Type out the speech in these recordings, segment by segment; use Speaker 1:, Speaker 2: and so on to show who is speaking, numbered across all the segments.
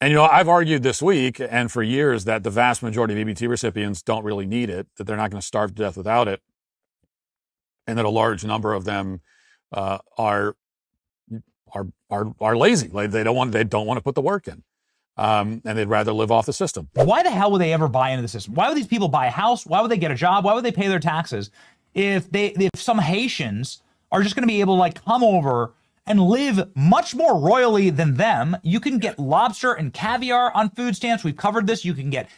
Speaker 1: And, you know, I've argued this week and for years that the vast majority of EBT recipients don't really need it, that they're not going to starve to death without it, and that a large number of them are lazy. Like they don't want to put the work in, and they'd rather live off the system.
Speaker 2: Why the hell would they ever buy into the system? Why would these people buy a house? Why would they get a job? Why would they pay their taxes if some Haitians are just going to be able to like come over and live much more royally than them? You can get lobster and caviar on food stamps. We've covered this. You can get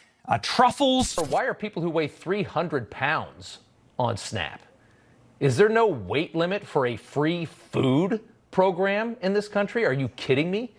Speaker 2: truffles.
Speaker 3: Why are people who weigh 300 pounds on SNAP? Is there no weight limit for a free food program in this country? Are you kidding me?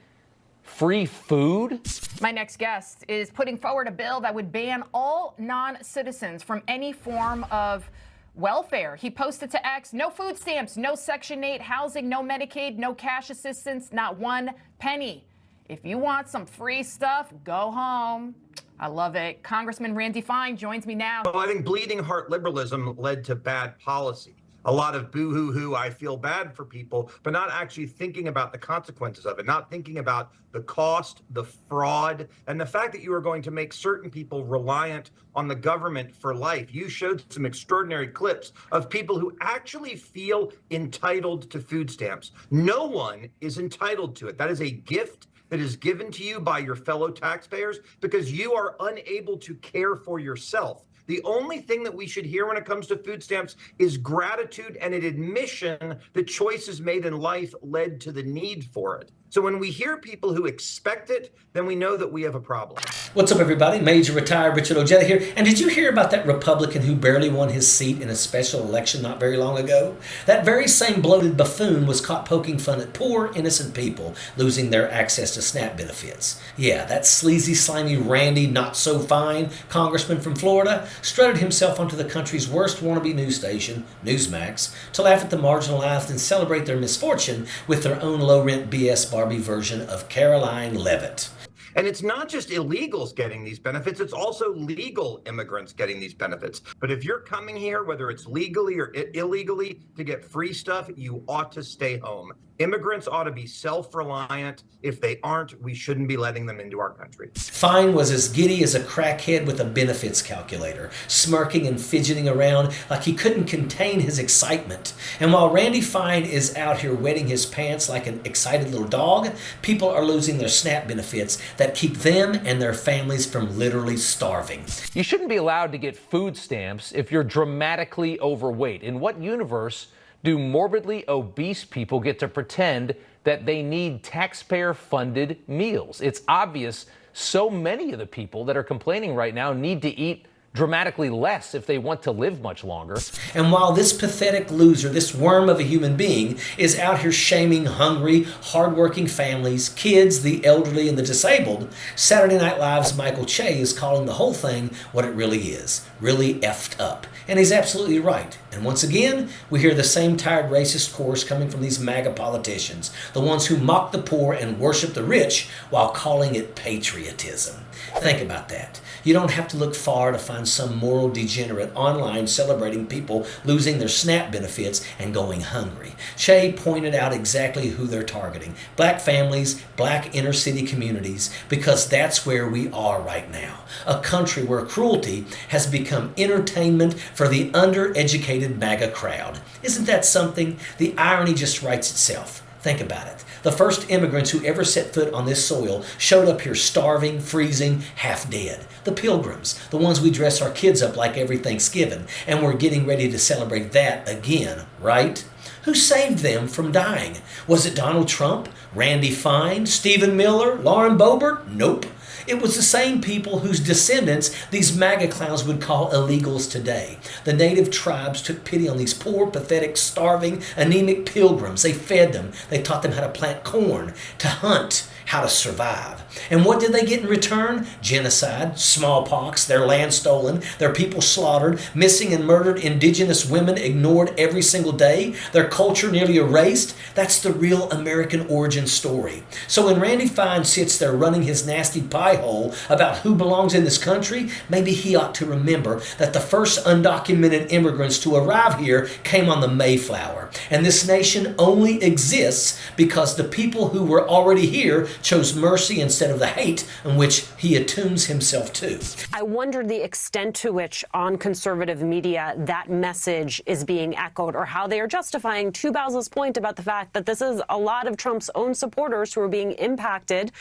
Speaker 3: Free food?
Speaker 4: My next guest is putting forward a bill that would ban all non-citizens from any form of welfare. He posted to X, no food stamps, no Section 8 housing, no Medicaid, no cash assistance, not one penny. If you want some free stuff, go home. I love it. Congressman Randy Fine joins me now.
Speaker 5: Well, I think bleeding heart liberalism led to bad policy. A lot of boo-hoo-hoo, I feel bad for people, but not actually thinking about the consequences of it, not thinking about the cost, the fraud, and the fact that you are going to make certain people reliant on the government for life. You showed some extraordinary clips of people who actually feel entitled to food stamps. No one is entitled to it. That is a gift that is given to you by your fellow taxpayers because you are unable to care for yourself. The only thing that we should hear when it comes to food stamps is gratitude and an admission that choices made in life led to the need for it. So when we hear people who expect it, then we know that we have a problem.
Speaker 6: What's up, everybody? Major Retired Richard Ojeda here. And did you hear about that Republican who barely won his seat in a special election not very long ago? That very same bloated buffoon was caught poking fun at poor, innocent people losing their access to SNAP benefits. Yeah, that sleazy, slimy, randy, not-so-fine congressman from Florida strutted himself onto the country's worst wannabe news station, Newsmax, to laugh at the marginalized and celebrate their misfortune with their own low-rent BS Barbie version of Caroline Leavitt.
Speaker 5: And it's not just illegals getting these benefits, it's also legal immigrants getting these benefits. But if you're coming here, whether it's legally or illegally, to get free stuff, you ought to stay home. Immigrants ought to be self-reliant. If they aren't, we shouldn't be letting them into our country.
Speaker 6: Fine was as giddy as a crackhead with a benefits calculator, smirking and fidgeting around like he couldn't contain his excitement. And while Randy Fine is out here wetting his pants like an excited little dog, people are losing their SNAP benefits that keep them and their families from literally starving.
Speaker 3: You shouldn't be allowed to get food stamps if you're dramatically overweight. In what universe do morbidly obese people get to pretend that they need taxpayer-funded meals? It's obvious so many of the people that are complaining right now need to eat dramatically less if they want to live much longer.
Speaker 6: And while this pathetic loser, this worm of a human being, is out here shaming hungry, hardworking families, kids, the elderly, and the disabled, Saturday Night Live's Michael Che is calling the whole thing what it really is, really effed up. And he's absolutely right. And once again, we hear the same tired racist chorus coming from these MAGA politicians, the ones who mock the poor and worship the rich while calling it patriotism. Think about that. You don't have to look far to find some moral degenerate online celebrating people losing their SNAP benefits and going hungry. Che pointed out exactly who they're targeting. Black families, black inner city communities, because that's where we are right now. A country where cruelty has become entertainment for the undereducated MAGA crowd. Isn't that something? The irony just writes itself. Think about it. The first immigrants who ever set foot on this soil showed up here starving, freezing, half dead. The Pilgrims, the ones we dress our kids up like every Thanksgiving, and we're getting ready to celebrate that again, right? Who saved them from dying? Was it Donald Trump, Randy Fine, Stephen Miller, Lauren Boebert? Nope. It was the same people whose descendants these MAGA clowns would call illegals today. The native tribes took pity on these poor, pathetic, starving, anemic pilgrims. They fed them. They taught them how to plant corn, to hunt, how to survive. And what did they get in return? Genocide, smallpox, their land stolen, their people slaughtered, missing and murdered indigenous women ignored every single day, their culture nearly erased. That's the real American origin story. So when Randy Fine sits there running his nasty pie hole about who belongs in this country, maybe he ought to remember that the first undocumented immigrants to arrive here came on the Mayflower. And this nation only exists because the people who were already here chose mercy instead instead of the hate in which he attunes himself to.
Speaker 7: I wonder the extent to which on conservative media that message is being echoed, or how they are justifying, to Basil's point about the fact that this is a lot of Trump's own supporters who are being impacted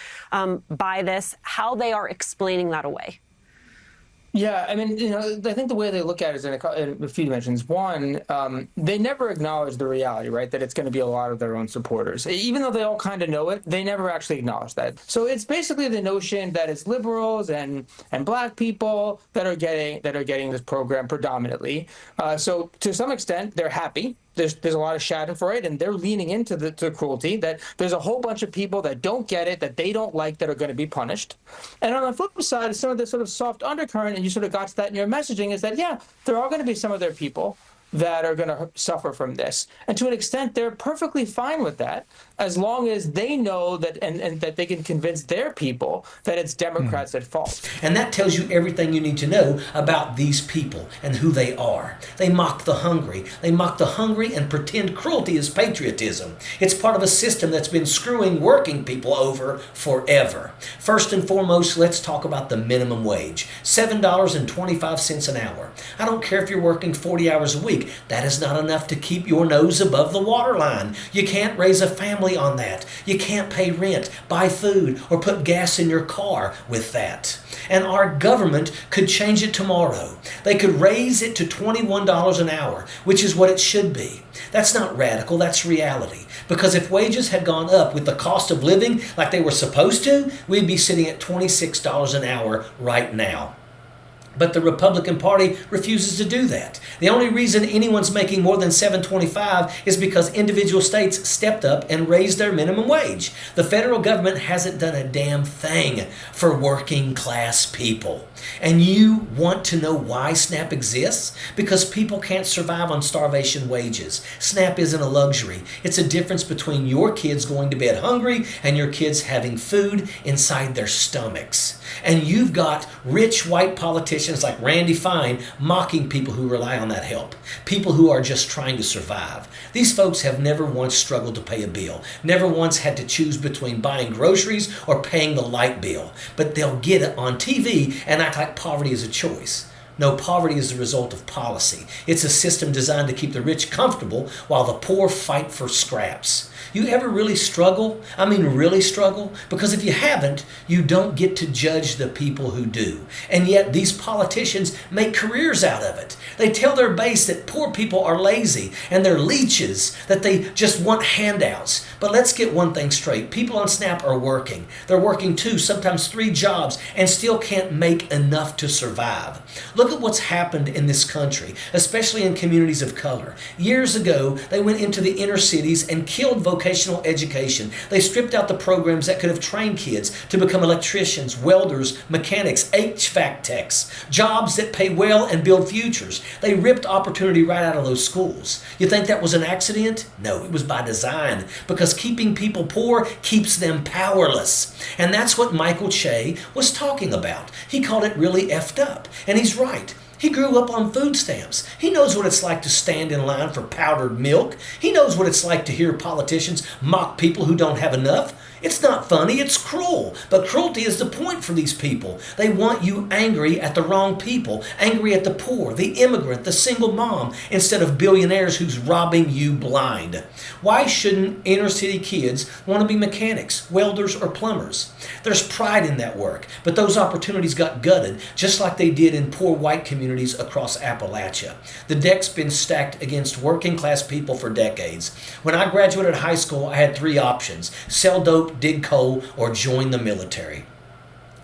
Speaker 7: by this, how they are explaining that away.
Speaker 8: Yeah, I mean, I think the way they look at it is in a few dimensions. One, they never acknowledge the reality, right, that it's going to be a lot of their own supporters. Even though they all kind of know it, they never actually acknowledge that. So it's basically the notion that it's liberals and black people that are getting this program predominantly. So to some extent, they're happy. There's a lot of schadenfreude, and they're leaning into the cruelty, that there's a whole bunch of people that don't get it, that they don't like, that are going to be punished. And on the flip side, some of this sort of soft undercurrent, and you sort of got to that in your messaging, is that, yeah, there are going to be some of their people that are going to suffer from this. And to an extent, they're perfectly fine with that, as long as they know that and that they can convince their people that it's Democrats at fault.
Speaker 6: And that tells you everything you need to know about these people and who they are. They mock the hungry. They mock the hungry and pretend cruelty is patriotism. It's part of a system that's been screwing working people over forever. First and foremost, let's talk about the minimum wage. $7.25 an hour. I don't care if you're working 40 hours a week. That is not enough to keep your nose above the waterline. You can't raise a family on that. You can't pay rent, buy food, or put gas in your car with that. And our government could change it tomorrow. They could raise it to $21 an hour, which is what it should be. That's not radical, that's reality. Because if wages had gone up with the cost of living like they were supposed to, we'd be sitting at $26 an hour right now. But the Republican Party refuses to do that. The only reason anyone's making more than $7.25 is because individual states stepped up and raised their minimum wage. The federal government hasn't done a damn thing for working class people. And you want to know why SNAP exists? Because people can't survive on starvation wages. SNAP isn't a luxury. It's a difference between your kids going to bed hungry and your kids having food inside their stomachs. And you've got rich white politicians like Randy Fine mocking people who rely on that help. People who are just trying to survive. These folks have never once struggled to pay a bill. Never once had to choose between buying groceries or paying the light bill. But they'll get it on TV and act like poverty is a choice. No, poverty is the result of policy. It's a system designed to keep the rich comfortable while the poor fight for scraps. You ever really struggle? I mean, really struggle? Because if you haven't, you don't get to judge the people who do. And yet these politicians make careers out of it. They tell their base that poor people are lazy and they're leeches, that they just want handouts. But let's get one thing straight. People on SNAP are working. They're working 2, sometimes 3 jobs and still can't make enough to survive. Look at what's happened in this country, especially in communities of color. Years ago, they went into the inner cities and killed vocational education. They stripped out the programs that could have trained kids to become electricians, welders, mechanics, HVAC techs, jobs that pay well and build futures. They ripped opportunity right out of those schools. You think that was an accident? No, it was by design, because keeping people poor keeps them powerless. And that's what Michael Che was talking about. He called it really effed up, and he's right. He grew up on food stamps. He knows what it's like to stand in line for powdered milk. He knows what it's like to hear politicians mock people who don't have enough. It's not funny, it's cruel. But cruelty is the point for these people. They want you angry at the wrong people, angry at the poor, the immigrant, the single mom, instead of billionaires who's robbing you blind. Why shouldn't inner city kids want to be mechanics, welders, or plumbers? There's pride in that work, but those opportunities got gutted, just like they did in poor white communities across Appalachia. The deck's been stacked against working class people for decades. When I graduated high school, I had 3 options: sell dope, dig coal, or join the military.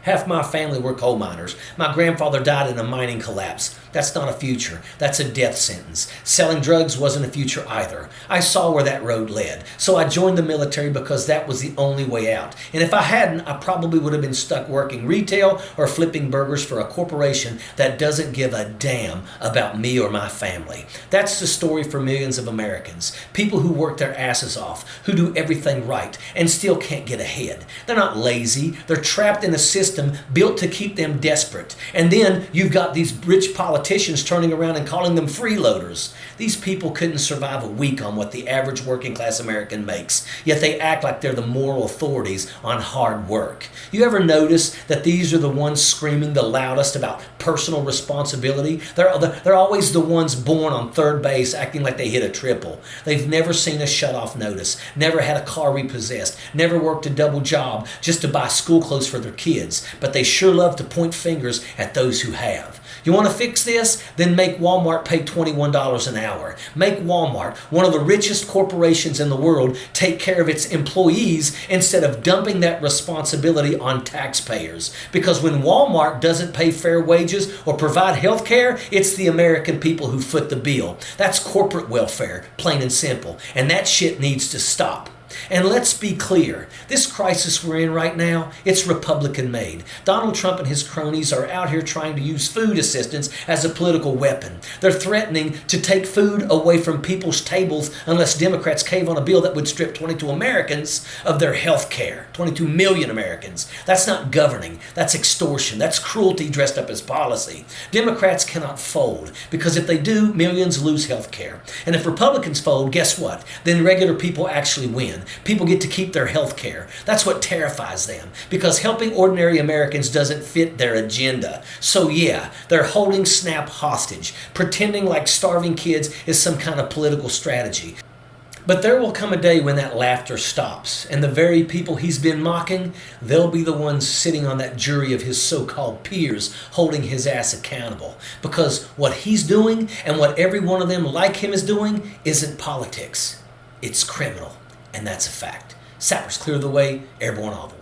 Speaker 6: Half my family were coal miners. My grandfather died in a mining collapse. That's not a future. That's a death sentence. Selling drugs wasn't a future either. I saw where that road led. So I joined the military because that was the only way out. And if I hadn't, I probably would have been stuck working retail or flipping burgers for a corporation that doesn't give a damn about me or my family. That's the story for millions of Americans. People who work their asses off, who do everything right, and still can't get ahead. They're not lazy. They're trapped in a system system built to keep them desperate. And then you've got these rich politicians turning around and calling them freeloaders. These people couldn't survive a week on what the average working class American makes, yet they act like they're the moral authorities on hard work. You ever notice that these are the ones screaming the loudest about personal responsibility? They're always the ones born on third base acting like they hit a triple. They've never seen a shutoff notice, never had a car repossessed, never worked a double job just to buy school clothes for their kids, but they sure love to point fingers at those who have. You want to fix this? Then make Walmart pay $21 an hour. Make Walmart, one of the richest corporations in the world, take care of its employees instead of dumping that responsibility on taxpayers. Because when Walmart doesn't pay fair wages or provide health care, it's the American people who foot the bill. That's corporate welfare, plain and simple. And that shit needs to stop. And let's be clear, this crisis we're in right now, it's Republican made. Donald Trump and his cronies are out here trying to use food assistance as a political weapon. They're threatening to take food away from people's tables unless Democrats cave on a bill that would strip 22 Americans of their health care. 22 million Americans. That's not governing. That's extortion. That's cruelty dressed up as policy. Democrats cannot fold because if they do, millions lose health care. And if Republicans fold, guess what? Then regular people actually win. People get to keep their health care. That's what terrifies them because helping ordinary Americans doesn't fit their agenda. So yeah, they're holding SNAP hostage, pretending like starving kids is some kind of political strategy. But there will come a day when that laughter stops, and the very people he's been mocking, they'll be the ones sitting on that jury of his so-called peers holding his ass accountable. Because what he's doing and what every one of them like him is doing isn't politics. It's criminal. And that's a fact. Sappers clear the way, airborne all the way.